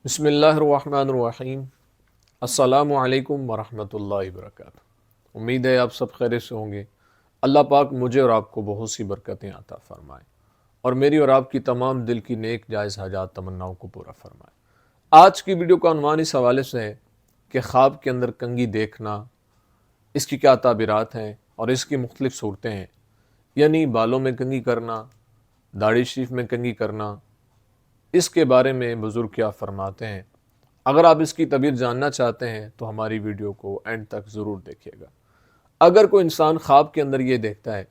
بسم اللہ الرحمن الرحیم۔ السلام علیکم ورحمۃ اللہ وبرکاتہ۔ امید ہے آپ سب خیر سے ہوں گے۔ اللہ پاک مجھے اور آپ کو بہت سی برکتیں عطا فرمائے اور میری اور آپ کی تمام دل کی نیک جائز حاجات تمناؤں کو پورا فرمائے۔ آج کی ویڈیو کا عنوان اس حوالے سے ہے کہ خواب کے اندر کنگھی دیکھنا، اس کی کیا تعبیرات ہیں اور اس کی مختلف صورتیں ہیں، یعنی بالوں میں کنگھی کرنا، داڑھی شریف میں کنگھی کرنا، اس کے بارے میں بزرگ کیا فرماتے ہیں۔ اگر آپ اس کی تعبیر جاننا چاہتے ہیں تو ہماری ویڈیو کو اینڈ تک ضرور دیکھیے گا۔ اگر کوئی انسان خواب کے اندر یہ دیکھتا ہے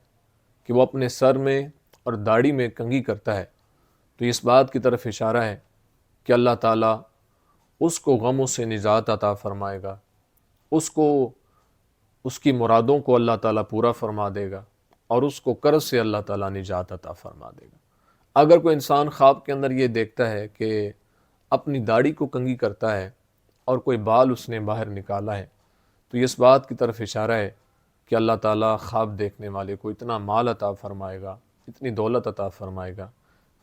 کہ وہ اپنے سر میں اور داڑھی میں کنگھی کرتا ہے تو اس بات کی طرف اشارہ ہے کہ اللہ تعالیٰ اس کو غموں سے نجات عطا فرمائے گا، اس کو اس کی مرادوں کو اللہ تعالیٰ پورا فرما دے گا اور اس کو قرض سے اللہ تعالیٰ نجات عطا فرما دے گا۔ اگر کوئی انسان خواب کے اندر یہ دیکھتا ہے کہ اپنی داڑھی کو کنگھی کرتا ہے اور کوئی بال اس نے باہر نکالا ہے تو یہ اس بات کی طرف اشارہ ہے کہ اللہ تعالیٰ خواب دیکھنے والے کو اتنا مال عطا فرمائے گا، اتنی دولت عطا فرمائے گا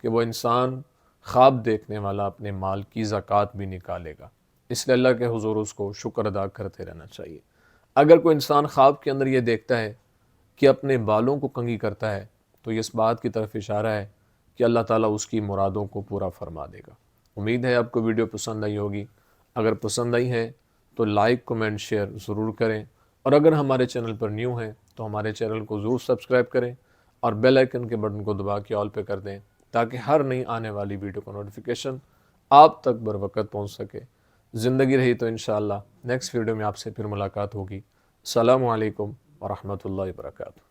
کہ وہ انسان خواب دیکھنے والا اپنے مال کی زکوٰۃ بھی نکالے گا۔ اس لیے اللہ کے حضور اس کو شکر ادا کرتے رہنا چاہیے۔ اگر کوئی انسان خواب کے اندر یہ دیکھتا ہے کہ اپنے بالوں کو کنگھی کرتا ہے تو یہ اس بات کی طرف اشارہ ہے کہ اللہ تعالیٰ اس کی مرادوں کو پورا فرما دے گا۔ امید ہے آپ کو ویڈیو پسند آئی ہوگی۔ اگر پسند آئی ہے تو لائک، کمنٹ، شیئر ضرور کریں، اور اگر ہمارے چینل پر نیو ہیں تو ہمارے چینل کو ضرور سبسکرائب کریں اور بیل آئیکن کے بٹن کو دبا کے آل پہ کر دیں تاکہ ہر نئی آنے والی ویڈیو کا نوٹیفیکیشن آپ تک بروقت پہنچ سکے۔ زندگی رہی تو انشاءاللہ نیکسٹ ویڈیو میں آپ سے پھر ملاقات ہوگی۔ السلام علیکم ورحمۃ اللہ وبرکاتہ۔